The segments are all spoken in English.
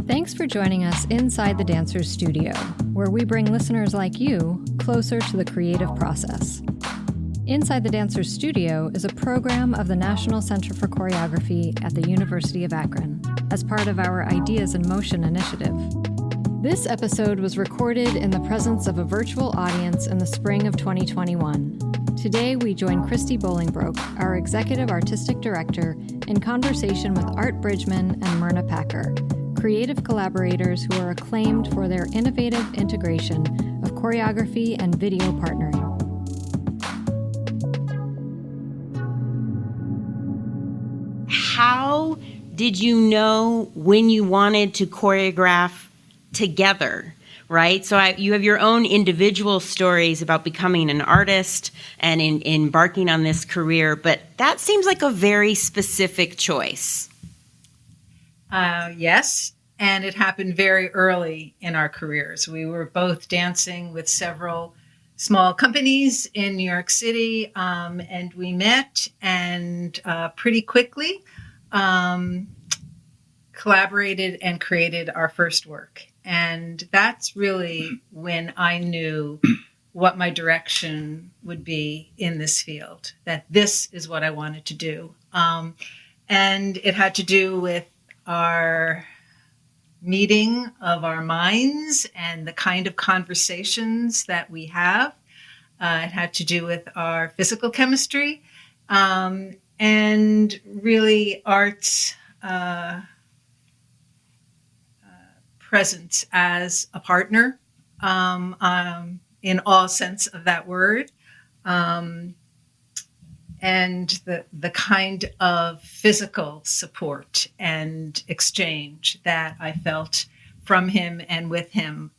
Thanks for joining us inside the Dancer's Studio, where we bring listeners like you closer to the creative process. Inside the Dancer's Studio is a program of the National Center for Choreography at the University of Akron, as part of our Ideas in Motion initiative. This episode was recorded in the presence of a virtual audience in the spring of 2021. Today, we join Christy Bolingbroke, our Executive Artistic Director, in conversation with Bridgman and Myrna Packer, creative collaborators who are acclaimed for their innovative integration of choreography and video partnering. How did you know when you wanted to choreograph together, right? So you have your own individual stories about becoming an artist and embarking on this career, but that seems like a very specific choice. Yes, and it happened very early in our careers. We were both dancing with several small companies in New York City, and we met and pretty quickly collaborated and created our first work. And that's really when I knew what my direction would be in this field, that this is what I wanted to do. And it had to do with our meeting of our minds and the kind of conversations that we have. It had to do with our physical chemistry, and really art's presence as a partner, in all sense of that word, and the kind of physical support and exchange that I felt from him and with him,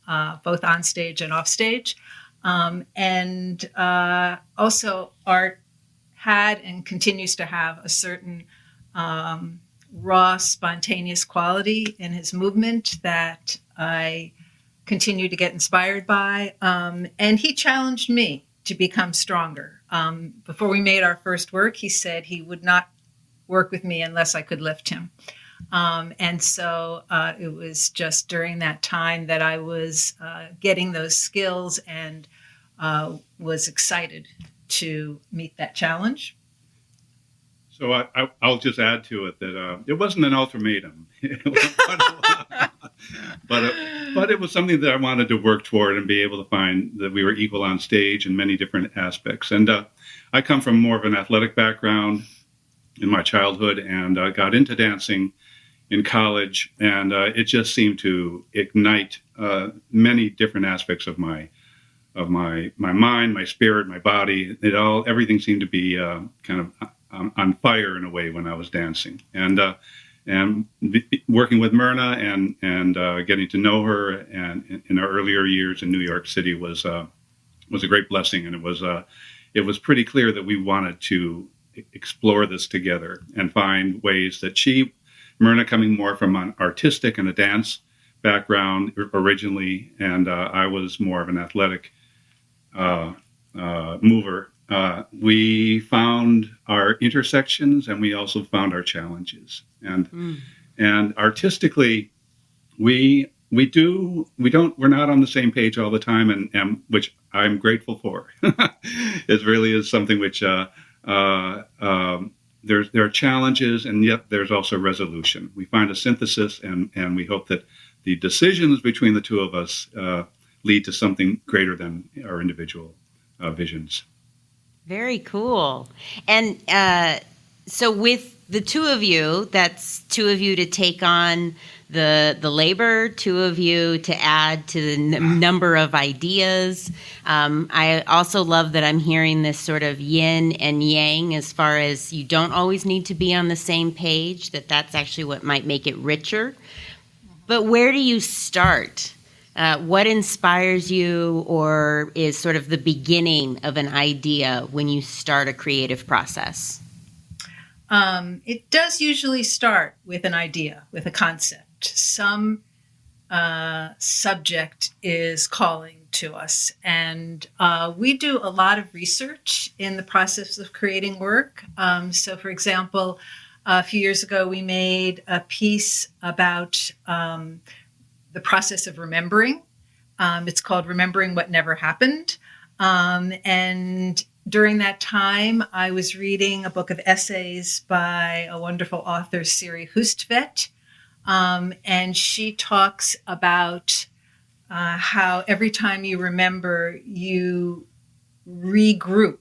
both on stage and off stage. And also art had and continues to have a certain raw, spontaneous quality in his movement that I continue to get inspired by. And he challenged me to become stronger. Before we made our first work, he said he would not work with me unless I could lift him. And so it was just during that time that I was getting those skills and was excited to meet that challenge. So I'll just add to it that it wasn't an ultimatum, but it was something that I wanted to work toward and be able to find that we were equal on stage in many different aspects. And I come from more of an athletic background in my childhood, and got into dancing in college, and it just seemed to ignite many different aspects of my mind, my spirit, my body. Everything seemed to be kind of on fire in a way when I was dancing, and working with Myrna and getting to know her and in our earlier years in New York City was a great blessing, and it was pretty clear that we wanted to explore this together and find ways that Myrna coming more from an artistic and a dance background originally, and I was more of an athletic mover. We found our intersections, and we also found our challenges. And artistically, we're not on the same page all the time, and which I'm grateful for. It really is something which there are challenges, and yet there's also resolution. We find a synthesis, and we hope that the decisions between the two of us lead to something greater than our individual visions. Very cool. And so with the two of you, that's two of you to take on the labor, two of you to add to the number of ideas. I also love that I'm hearing this sort of yin and yang as far as you don't always need to be on the same page, that's actually what might make it richer. But where do you start? What inspires you or is sort of the beginning of an idea when you start a creative process? It does usually start with an idea, with a concept. Some subject is calling to us, and we do a lot of research in the process of creating work. So, for example, a few years ago, we made a piece about the process of remembering. It's called Remembering What Never Happened. And during that time, I was reading a book of essays by a wonderful author, Siri Hustvedt. And she talks about how every time you remember, you regroup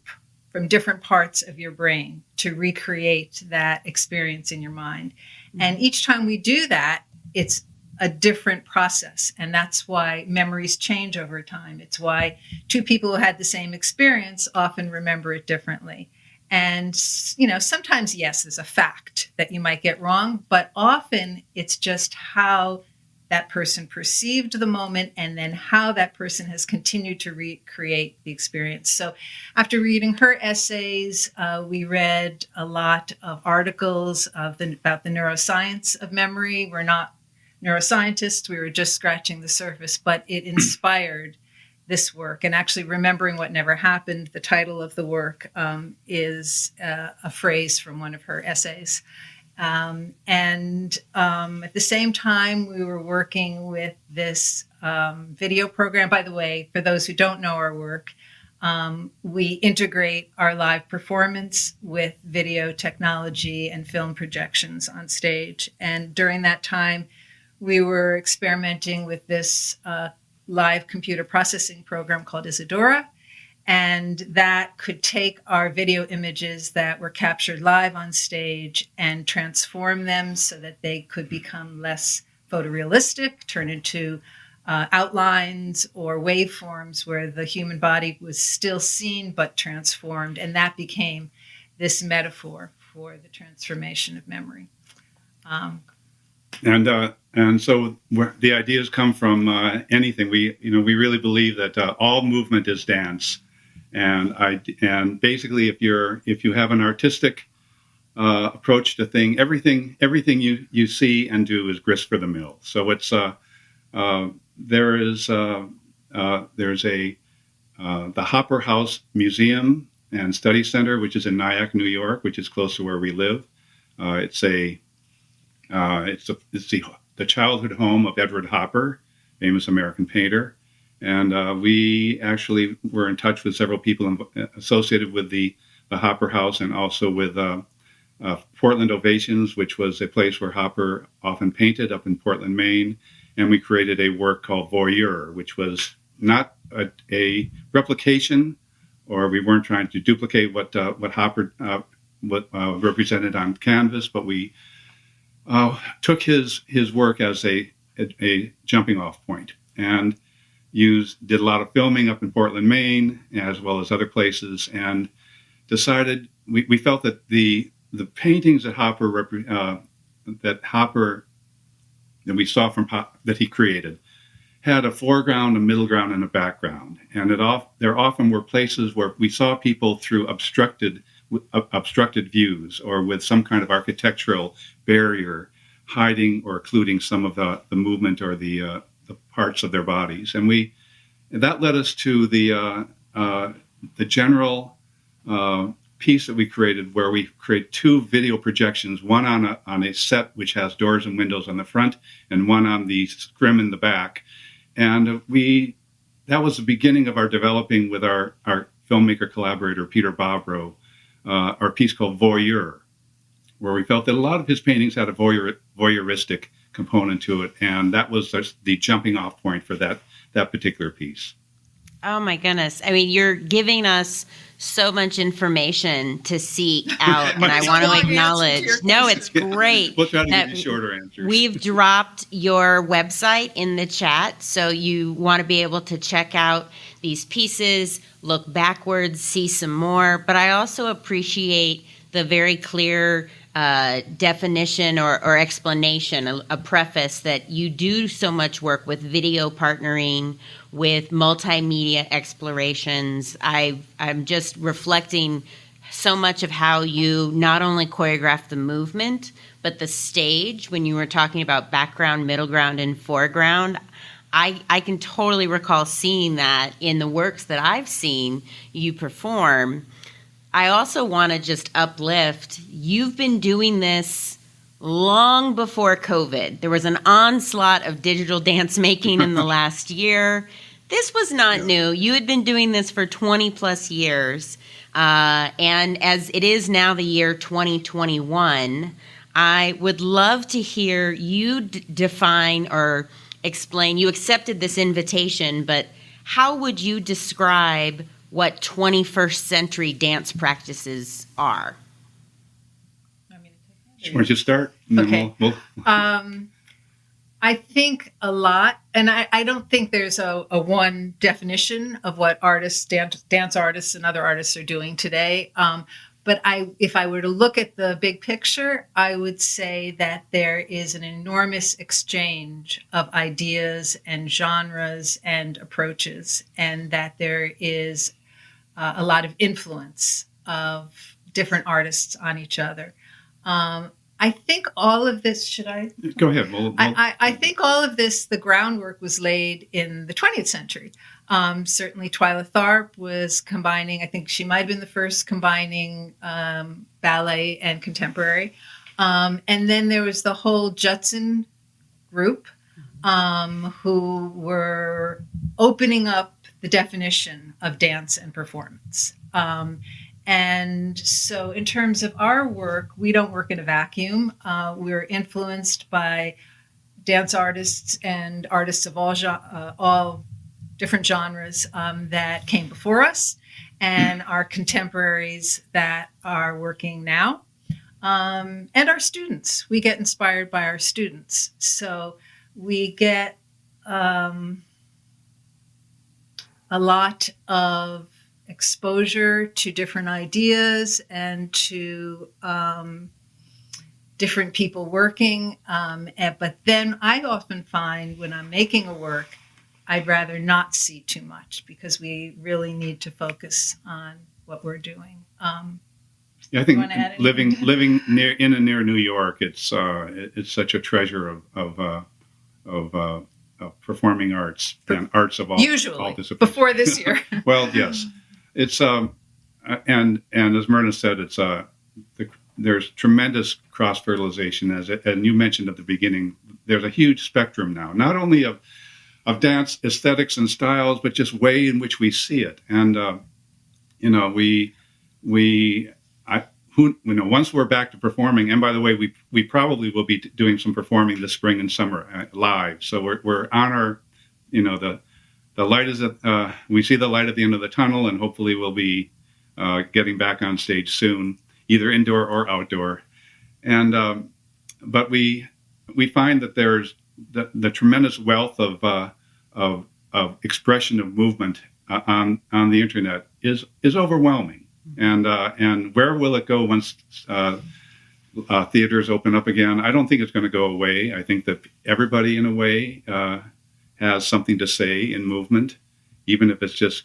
from different parts of your brain to recreate that experience in your mind. Mm-hmm. And each time we do that, it's a different process. And that's why memories change over time. It's why two people who had the same experience often remember it differently. And, sometimes, yes, there's a fact that you might get wrong, but often it's just how that person perceived the moment and then how that person has continued to recreate the experience. So after reading her essays, we read a lot of articles about the neuroscience of memory. We're not neuroscientists, we were just scratching the surface, but it inspired this work. And actually, Remembering What Never Happened, the title of the work, is a phrase from one of her essays. At the same time, we were working with this video program. By the way, for those who don't know our work, we integrate our live performance with video technology and film projections on stage. And during that time, we were experimenting with this live computer processing program called Isadora. And that could take our video images that were captured live on stage and transform them so that they could become less photorealistic, turn into outlines or waveforms where the human body was still seen but transformed. And that became this metaphor for the transformation of memory. And so the ideas come from anything. We really believe that all movement is dance. And basically, if you have an artistic approach to everything you see and do is grist for the mill. So it's there's the Hopper House Museum and Study Center, which is in Nyack, New York, which is close to where we live. It's the childhood home of Edward Hopper, famous American painter. And we actually were in touch with several people associated with the Hopper House and also with Portland Ovations, which was a place where Hopper often painted up in Portland, Maine. And we created a work called Voyeur, which was not a replication, or we weren't trying to duplicate what Hopper represented on canvas, but we took his work as a jumping off point and did a lot of filming up in Portland, Maine, as well as other places, and decided we felt that the paintings that that we saw that he created had a foreground, a middle ground, and a background, and there often were places where we saw people through obstructed views or with some kind of architectural barrier hiding or occluding some of the movement or the parts of their bodies. And that led us to the general piece that we created, where we create two video projections, one on a set which has doors and windows on the front and one on the scrim in the back. And that was the beginning of our developing with our filmmaker collaborator, Peter Bobrow, our piece called Voyeur, where we felt that a lot of his paintings had a voyeuristic component to it, and that was the jumping off point for that particular piece. Oh my goodness. I mean, you're giving us so much information to seek out, and I want to acknowledge. No, it's great. We'll try to give you shorter answers. We've dropped your website in the chat, so you want to be able to check out these pieces, look backwards, see some more. But I also appreciate the very clear definition or explanation, a preface that you do so much work with video partnering, with multimedia explorations. I'm just reflecting so much of how you not only choreograph the movement, but the stage. When you were talking about background, middle ground, and foreground, I can totally recall seeing that in the works that I've seen you perform. I also want to just uplift. You've been doing this long before COVID. There was an onslaught of digital dance making in the last year. This was not new. You had been doing this for 20 plus years. And as it is now the year 2021, I would love to hear you define or explain. You accepted this invitation, but how would you describe what 21st century dance practices are? Why don't you start? And Okay. We'll I think a lot, and I don't think there's a one definition of what artists, dance artists and other artists are doing today. But if I were to look at the big picture, I would say that there is an enormous exchange of ideas and genres and approaches, and that there is a lot of influence of different artists on each other. I think all of this, should I? Go ahead. I think all of this, the groundwork was laid in the 20th century. Certainly Twyla Tharp was combining, I think she might have been the first combining ballet and contemporary. And then there was the whole Judson group who were opening up the definition of dance and performance. And so in terms of our work, we don't work in a vacuum. We're influenced by dance artists and artists of all different genres that came before us, and our contemporaries that are working now, and our students. We get inspired by our students. So we get a lot of exposure to different ideas and to different people working. But then I often find when I'm making a work, I'd rather not see too much because we really need to focus on what we're doing. Yeah, I think living near New York, it's such a treasure of performing arts and arts of all disciplines. Before this year. Well, yes, it's and as Myrna said, it's there's tremendous cross fertilization and you mentioned at the beginning. There's a huge spectrum now, not only of dance aesthetics and styles, but just way in which we see it. And once we're back to performing, and by the way, we probably will be doing some performing this spring and summer live. So we're on our, the light is we see the light at the end of the tunnel, and hopefully we'll be getting back on stage soon, either indoor or outdoor. And but we find that there's the tremendous wealth of expression of movement on the internet is overwhelming. And where will it go once theaters open up again? I don't think it's going to go away. I think that everybody, in a way, has something to say in movement, even if it's just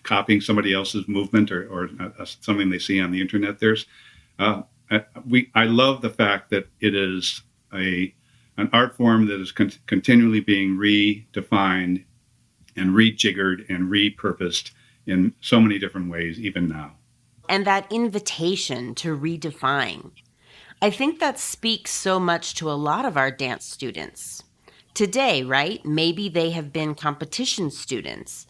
copying somebody else's movement or something they see on the internet. I love the fact that it is an art form that is continually being redefined and rejiggered and repurposed in so many different ways, even now. And that invitation to redefine, I think that speaks so much to a lot of our dance students today, right? Maybe they have been competition students.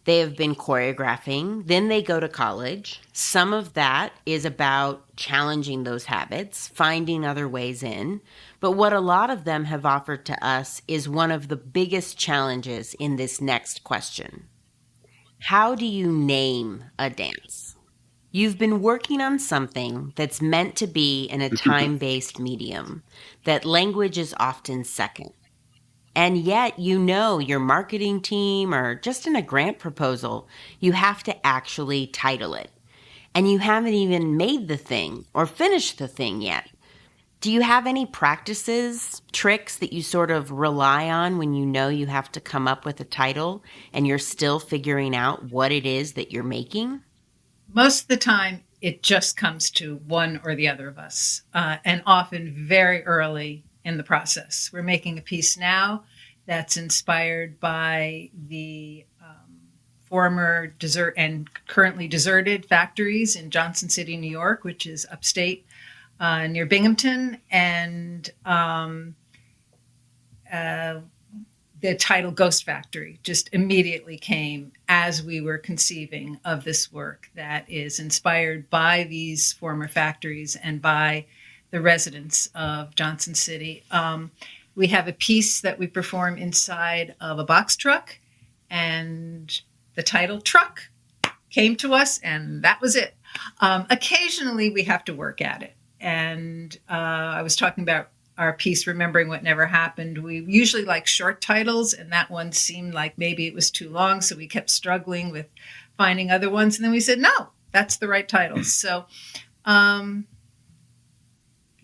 They have been choreographing, then they go to college. Some of that is about challenging those habits, finding other ways in. But what a lot of them have offered to us is one of the biggest challenges in this next question. How do you name a dance? You've been working on something that's meant to be in a time-based medium, that language is often second. And yet, your marketing team or just in a grant proposal, you have to actually title it. And you haven't even made the thing or finished the thing yet. Do you have any practices, tricks that you sort of rely on when you have to come up with a title and you're still figuring out what it is that you're making? Most of the time, it just comes to one or the other of us, and often very early in the process. We're making a piece now that's inspired by the former currently deserted factories in Johnson City, New York, which is upstate near Binghamton. And the title Ghost Factory just immediately came as we were conceiving of this work that is inspired by these former factories and by the residents of Johnson City. We have a piece that we perform inside of a box truck, and the title Truck came to us, and that was it. Occasionally, we have to work at it. And I was talking about our piece, Remembering What Never Happened. We usually like short titles, and that one seemed like maybe it was too long, so we kept struggling with finding other ones. And then we said, no, that's the right title. So,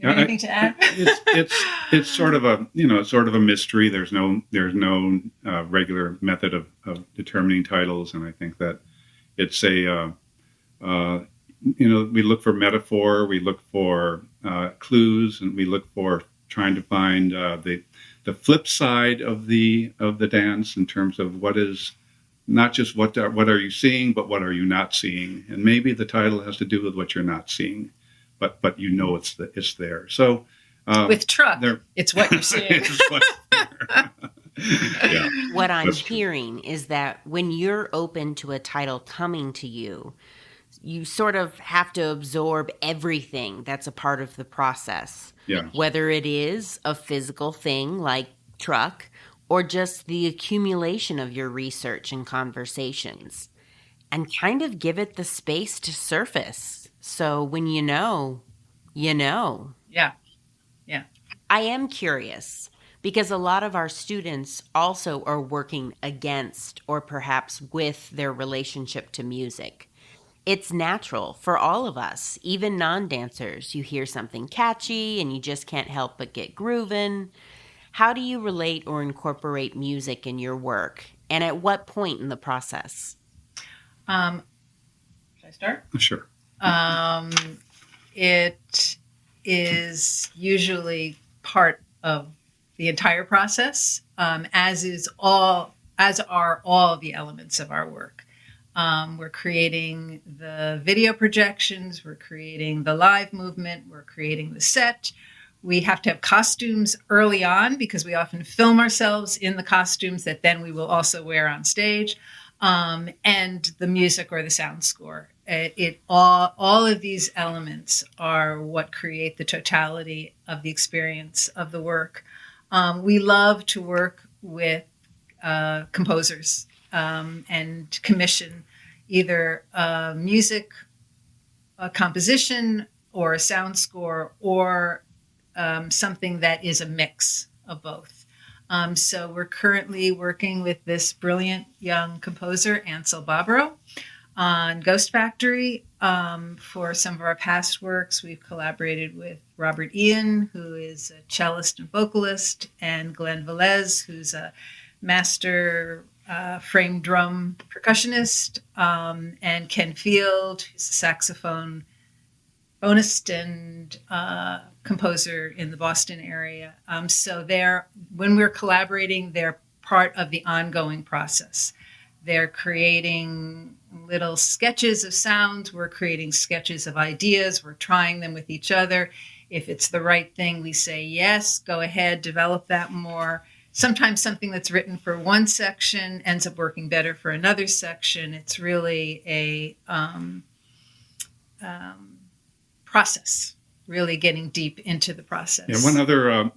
anything to add? It's sort of a mystery. There's no regular method of determining titles, and I think that it's a we look for metaphor, we look for clues, and we look for trying to find the flip side of the dance in terms of what is not just what are you seeing, but what are you not seeing, and maybe the title has to do with what you're not seeing, but it's there. So with Truck, it's what you're seeing. Yeah. What I'm hearing is that when you're open to a title coming to you, you sort of have to absorb everything that's a part of the process. Yeah. Whether it is a physical thing like Truck or just the accumulation of your research and conversations, and kind of give it the space to surface. So when you know. Yeah. Yeah. I am curious because a lot of our students also are working against or perhaps with their relationship to music. It's natural for all of us, even non-dancers. You hear something catchy and you just can't help but get grooving. How do you relate or incorporate music in your work? And at what point in the process? Should I start? Sure. It is usually part of the entire process, as are all the elements of our work. We're creating the video projections, we're creating the live movement, we're creating the set. We have to have costumes early on because we often film ourselves in the costumes that then we will also wear on stage, and the music or the sound score. All of these elements are what create the totality of the experience of the work. We love to work with composers and commission either music, a composition, or a sound score, or something that is a mix of both. So we're currently working with this brilliant young composer, Ansel Bobrow, on Ghost Factory. For some of our past works, we've collaborated with Robert Ian, who is a cellist and vocalist, and Glenn Velez, who's a master frame drum percussionist, and Ken Field, who's a saxophone bonist and composer in the Boston area. So when we're collaborating, they're part of the ongoing process. They're creating little sketches of sounds. We're creating sketches of ideas. We're trying them with each other. If it's the right thing, we say, yes, go ahead, develop that more. Sometimes something that's written for one section ends up working better for another section. It's really a process, really getting deep into the process. Yeah, one other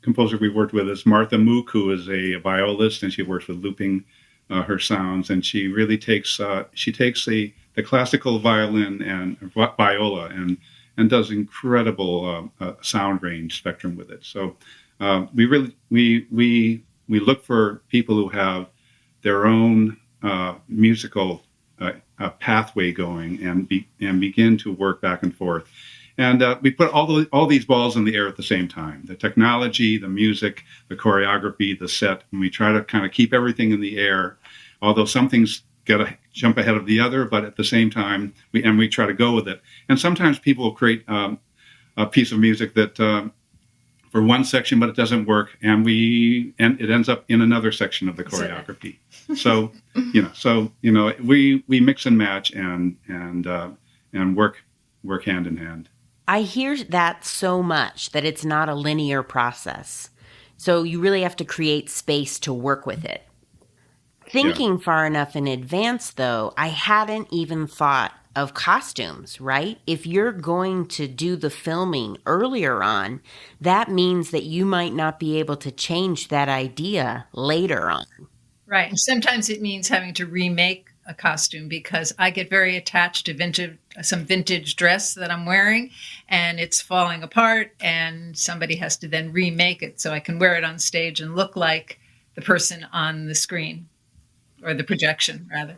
composer we worked with is Martha Mook, who is a violist, and she works with looping her sounds, and she really takes the classical violin and viola and does incredible sound range spectrum with it. So we look for people who have their own musical pathway going and begin to work back and forth. And we put all these balls in the air at the same time: the technology, the music, the choreography, the set. And we try to kind of keep everything in the air, although some things got to jump ahead of the other. But at the same time, we try to go with it. And sometimes people will create a piece of music that, for one section, but it doesn't work, and it ends up in another section of the choreography. So we mix and match and work hand in hand. I hear that so much, that it's not a linear process. So you really have to create space to work with it. Thinking far enough in advance, though, I hadn't even thought of costumes, right? If you're going to do the filming earlier on, that means that you might not be able to change that idea later on. Right. And sometimes it means having to remake a costume, because I get very attached to some vintage dress that I'm wearing, and it's falling apart, and somebody has to then remake it so I can wear it on stage and look like the person on the screen, or the projection, rather.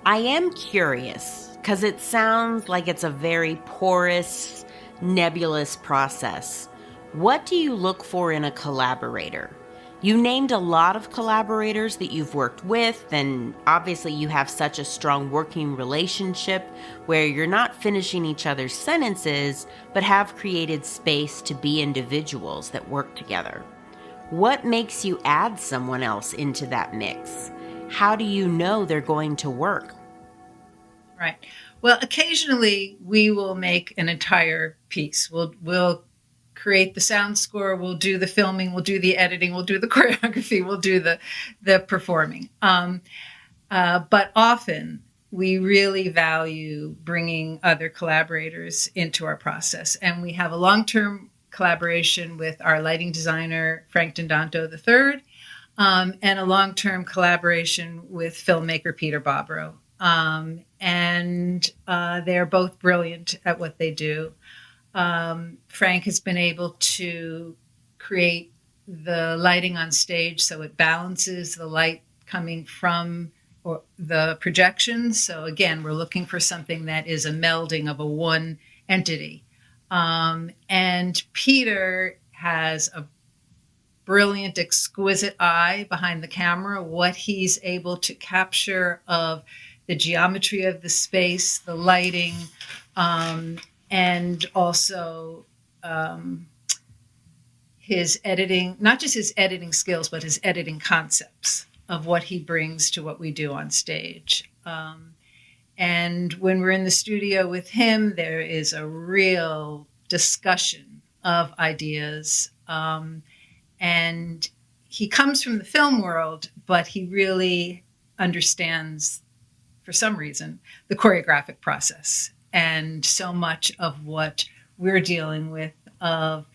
I am curious, because it sounds like it's a very porous, nebulous process. What do you look for in a collaborator? You named a lot of collaborators that you've worked with, and obviously you have such a strong working relationship where you're not finishing each other's sentences, but have created space to be individuals that work together. What makes you add someone else into that mix? How do you know they're going to work? Right. Well, occasionally we will make an entire piece. We'll create the sound score, we'll do the filming, we'll do the editing, we'll do the choreography, we'll do the performing. But often we really value bringing other collaborators into our process. And we have a long-term collaboration with our lighting designer, Frank D'Andanto III, and a long-term collaboration with filmmaker Peter Bobrow. And they're both brilliant at what they do. Frank has been able to create the lighting on stage so it balances the light coming from the projections. So again, we're looking for something that is a melding of a one entity. And Peter has a brilliant, exquisite eye behind the camera, what he's able to capture of the geometry of the space, the lighting, and also his editing, not just his editing skills, but his editing concepts of what he brings to what we do on stage. And when we're in the studio with him, there is a real discussion of ideas. And he comes from the film world, but he really understands, for some reason, the choreographic process. And so much of what we're dealing with of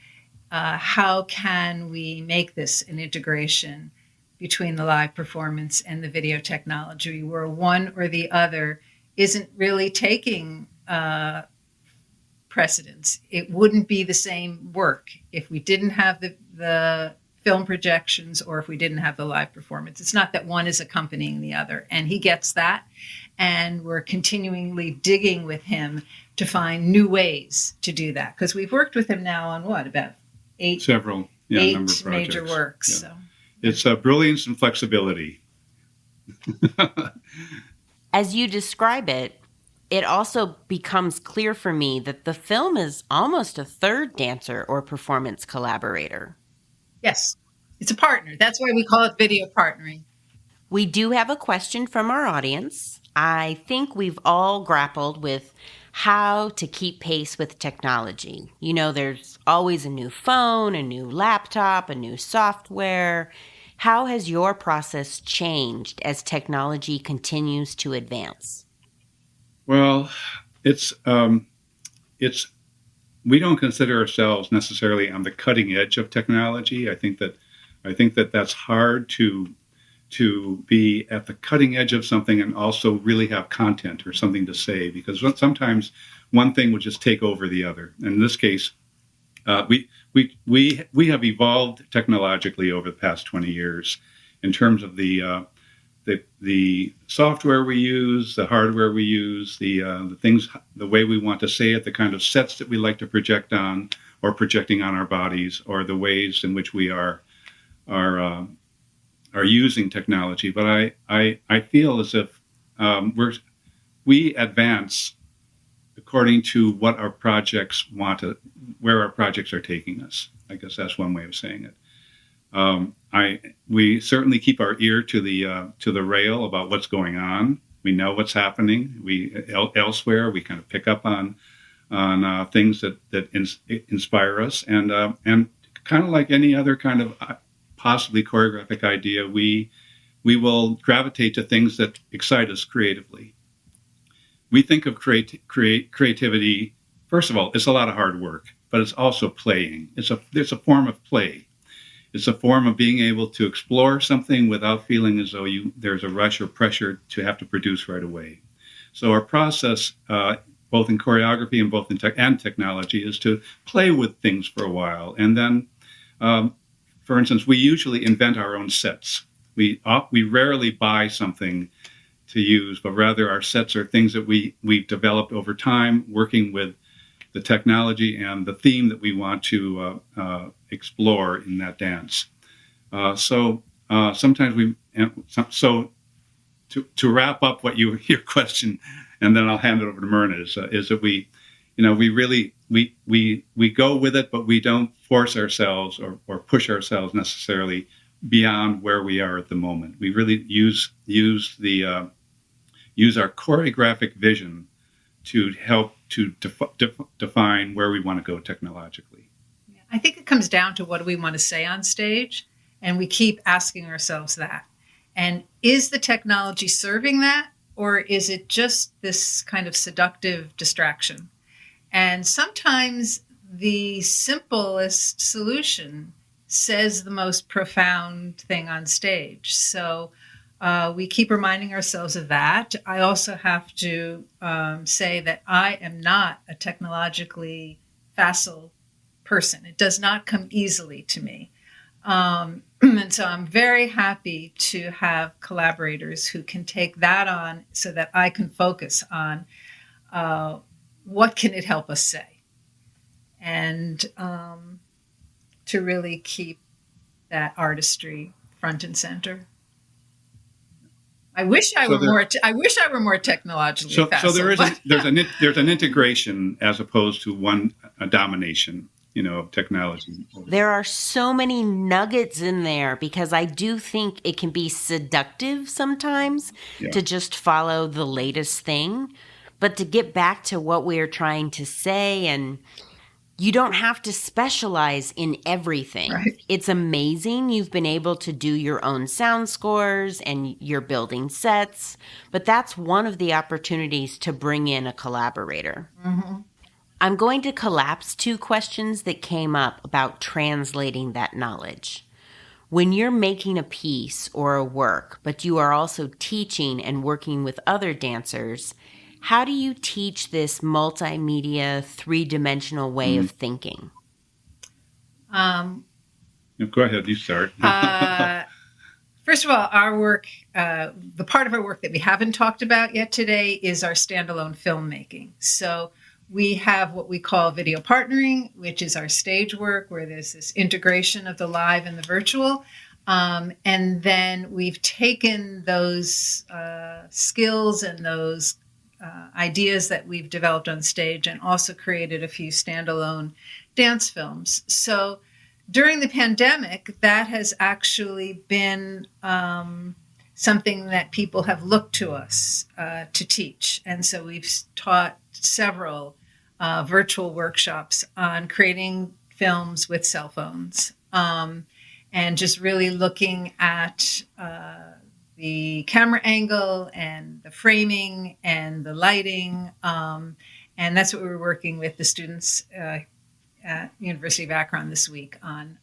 how can we make this an integration between the live performance and the video technology, where one or the other isn't really taking precedence. It wouldn't be the same work if we didn't have the film projections or if we didn't have the live performance. It's not that one is accompanying the other, and he gets that. And we're continually digging with him to find new ways to do that, because we've worked with him now on about eight major works. Yeah. So it's brilliance and flexibility. As you describe it, it also becomes clear for me that the film is almost a third dancer or performance collaborator. yes, it's a partner. That's why we call it video partnering. We do have a question from our audience. I think we've all grappled with how to keep pace with technology. You know, there's always a new phone, a new laptop, a new software. How has your process changed as technology continues to advance? Well, it's we don't consider ourselves necessarily on the cutting edge of technology. I think that that's hard to be at the cutting edge of something and also really have content or something to say, because sometimes one thing would just take over the other. And in this case, we have evolved technologically over the past 20 years in terms of the software we use, the hardware we use, the things, the way we want to say it, the kind of sets that we like to project on, or projecting on our bodies, or the ways in which we are using technology. But I feel as if we advance according to what our projects where our projects are taking us. I guess that's one way of saying it. We certainly keep our ear to the rail about what's going on. We know what's happening. Elsewhere we kind of pick up on things that inspire us, and kind of like any other kind of possibly choreographic idea, we will gravitate to things that excite us creatively. We think of creativity. First of all, it's a lot of hard work, but it's also playing. It's a form of play. It's a form of being able to explore something without feeling as though there's a rush or pressure to have to produce right away. So our process, both in choreography and both in technology, is to play with things for a while. And then, for instance, we usually invent our own sets. We rarely buy something to use, but rather our sets are things that we've developed over time, working with the technology and the theme that we want to explore in that dance. Sometimes to wrap up your question, and then I'll hand it over to Myrna, is that we really go with it, but we don't force ourselves or push ourselves necessarily beyond where we are at the moment. We really use our choreographic vision to help to define where we want to go technologically. I think it comes down to what do we want to say on stage, and we keep asking ourselves that. And is the technology serving that, or is it just this kind of seductive distraction? And sometimes the simplest solution says the most profound thing on stage. So we keep reminding ourselves of that. I also have to say that I am not a technologically facile person. It does not come easily to me. And so I'm very happy to have collaborators who can take that on so that I can focus on what can it help us say, and to really keep that artistry front and center. I wish I were more technologically facile. So there's an integration as opposed to a domination, of technology. There are so many nuggets in there, because I do think it can be seductive sometimes to just follow the latest thing. But to get back to what we're trying to say, and you don't have to specialize in everything. Right. It's amazing you've been able to do your own sound scores and you're building sets, but that's one of the opportunities to bring in a collaborator. Mm-hmm. I'm going to collapse two questions that came up about translating that knowledge. When you're making a piece or a work, but you are also teaching and working with other dancers, how do you teach this multimedia, three-dimensional way of thinking? Go ahead, you start. First of all, our work, the part of our work that we haven't talked about yet today is our standalone filmmaking. So we have what we call video partnering, which is our stage work where there's this integration of the live and the virtual. And then we've taken those skills and those ideas that we've developed on stage and also created a few standalone dance films. So during the pandemic, that has actually been something that people have looked to us to teach. And so we've taught several virtual workshops on creating films with cell phones, and just really looking at the camera angle and the framing and the lighting. And that's what we were working with the students at University of Akron this week on.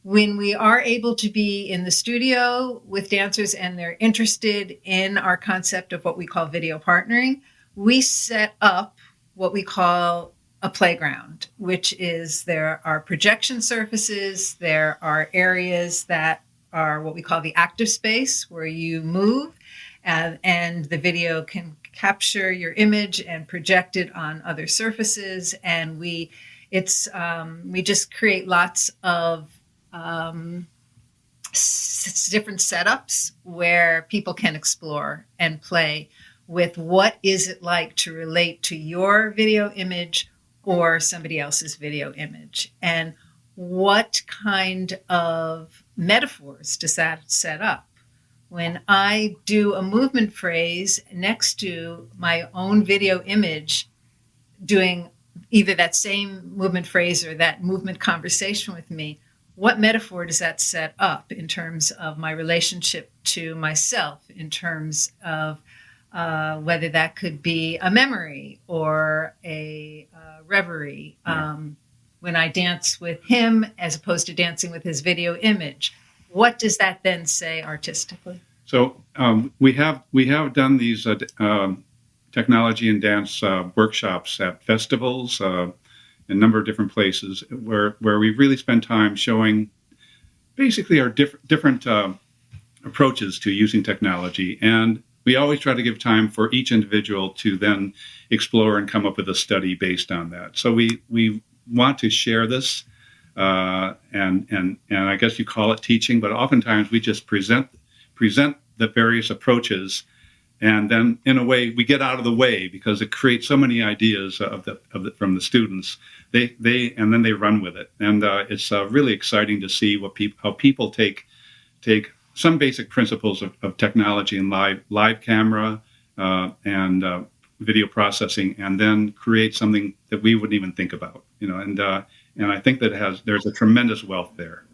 When we are able to be in the studio with dancers and they're interested in our concept of what we call video partnering, we set up what we call a playground, which is there are projection surfaces, there are areas that are what we call the active space where you move and the video can capture your image and project it on other surfaces. And we just create lots of different setups where people can explore and play with what is it like to relate to your video image or somebody else's video image, and what kind of metaphors does that set up? When I do a movement phrase next to my own video image, doing either that same movement phrase or that movement conversation with me, what metaphor does that set up in terms of my relationship to myself, in terms of whether that could be a memory or a reverie? When I dance with him as opposed to dancing with his video image, what does that then say artistically? So we have done these technology and dance workshops at festivals, a number of different places where we really spend time showing basically our different approaches to using technology. And we always try to give time for each individual to then explore and come up with a study based on that. So we want to share this, and I guess you call it teaching, but oftentimes we just present the various approaches, and then in a way we get out of the way because it creates so many ideas from the students. And then they run with it, and it's really exciting to see how people take some basic principles of technology and live camera and video processing, and then create something that we wouldn't even think about, and I think that there's a tremendous wealth there.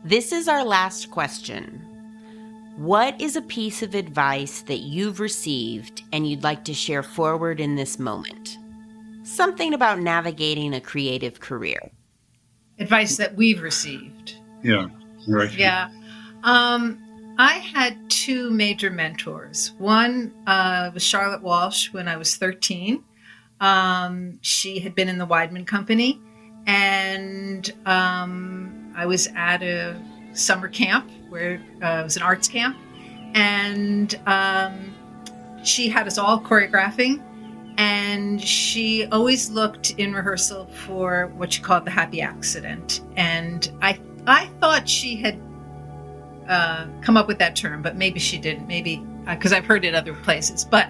This is our last question. What is a piece of advice that you've received and you'd like to share forward in this moment? Something about navigating a creative career. Advice that we've received. Yeah, right. Yeah. I had two major mentors. One was Charlotte Walsh when I was 13. She had been in the Weidman Company, and I was at a summer camp where it was an arts camp, and she had us all choreographing, and she always looked in rehearsal for what she called the happy accident. And I thought she had come up with that term, but maybe she didn't, maybe because I've heard it other places, but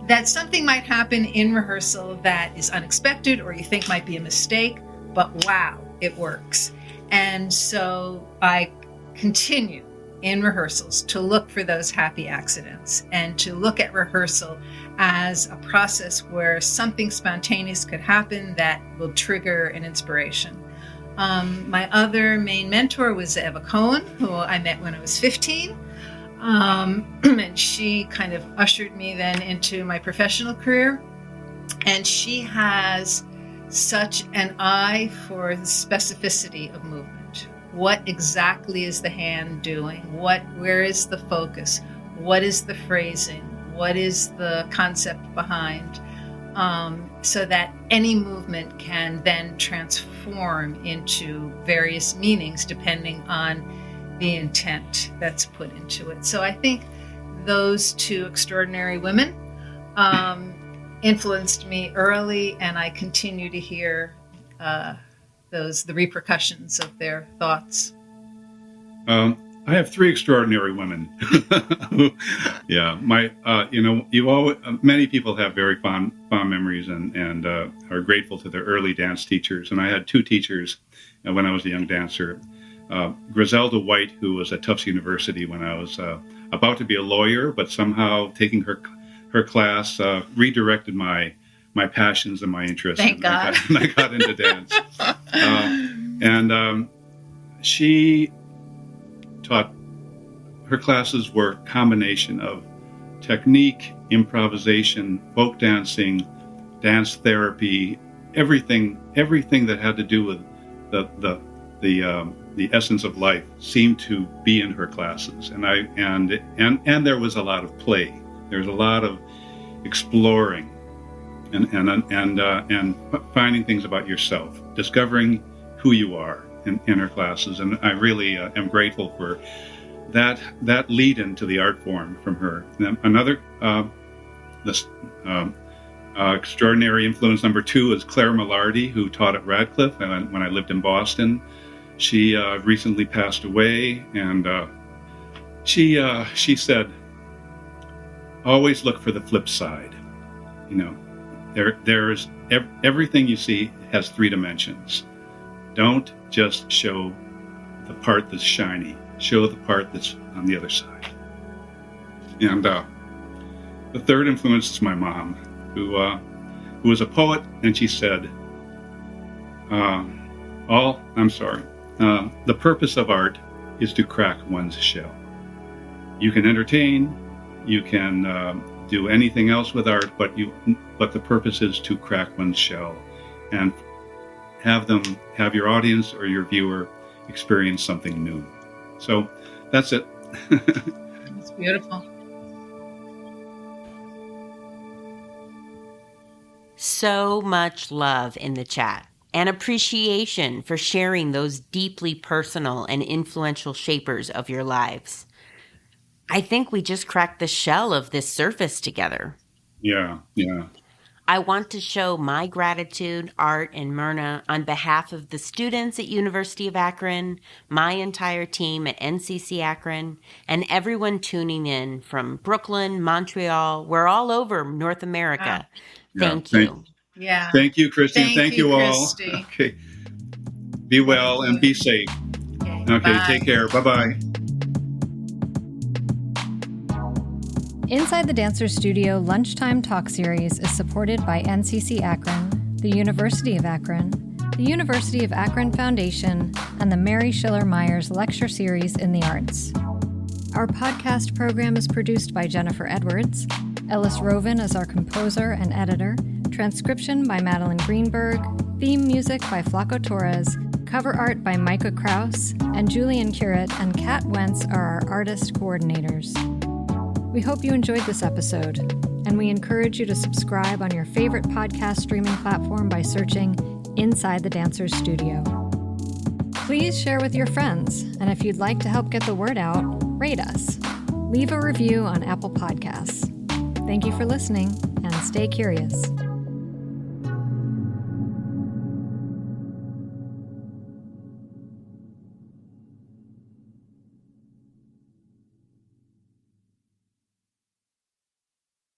that something might happen in rehearsal that is unexpected or you think might be a mistake, but wow, it works. And so I continue in rehearsals to look for those happy accidents and to look at rehearsal as a process where something spontaneous could happen that will trigger an inspiration. My other main mentor was Eva Cohen, who I met when I was 15. And she kind of ushered me then into my professional career. And she has such an eye for the specificity of movement. What exactly is the hand doing? Where is the focus? What is the phrasing? What is the concept behind? So that any movement can then transform into various meanings depending on the intent that's put into it. So I think those two extraordinary women influenced me early, and I continue to hear the repercussions of their thoughts. I have three extraordinary women. Yeah, many people have very fond memories and are grateful to their early dance teachers. And I had two teachers when I was a young dancer. Griselda White, who was at Tufts University when I was about to be a lawyer, but somehow taking her class redirected my passions and my interests. Thank God. I got into dance. She taught, her classes were a combination of technique, improvisation, folk dancing, dance therapy, everything that had to do with the essence of life seemed to be in her classes. And there was a lot of play. There was a lot of exploring and finding things about yourself, discovering who you are in her classes. And I really am grateful for that lead into the art form from her. And another extraordinary influence number two is Claire Millardi, who taught at Radcliffe when I lived in Boston. She recently passed away, and she said, always look for the flip side. There's everything you see has 3 dimensions. Don't just show the part that's shiny. Show the part that's on the other side. And the third influence is my mom, who was a poet, and she said, the purpose of art is to crack one's shell. You can entertain, you can do anything else with art, but the purpose is to crack one's shell and have your audience or your viewer experience something new. So that's it. It's beautiful. So much love in the chat and appreciation for sharing those deeply personal and influential shapers of your lives. I think we just cracked the shell of this surface together. Yeah. I want to show my gratitude, Art and Myrna, on behalf of the students at University of Akron, my entire team at NCCAkron, and everyone tuning in from Brooklyn, Montreal. We're all over North America. Thank you. Yeah. Thank you, Christy. Thank you all. Christy. Okay. Be well and be safe. Okay. Bye. Take care. Bye-bye. Inside the Dancers Studio Lunchtime Talk Series is supported by NCCAkron, the University of Akron, the University of Akron Foundation, and the Mary Schiller Myers Lecture Series in the Arts. Our podcast program is produced by Jennifer Edwards. Ellis Rovin is our composer and editor. Transcription by Madeline Greenberg. Theme music by Flaco Torres. Cover art by Micah Krause. And Julian Curett and Kat Wentz are our artist coordinators. We hope you enjoyed this episode, and we encourage you to subscribe on your favorite podcast streaming platform by searching Inside the Dancers Studio. Please share with your friends, and if you'd like to help get the word out, rate us. Leave a review on Apple Podcasts. Thank you for listening, and stay curious.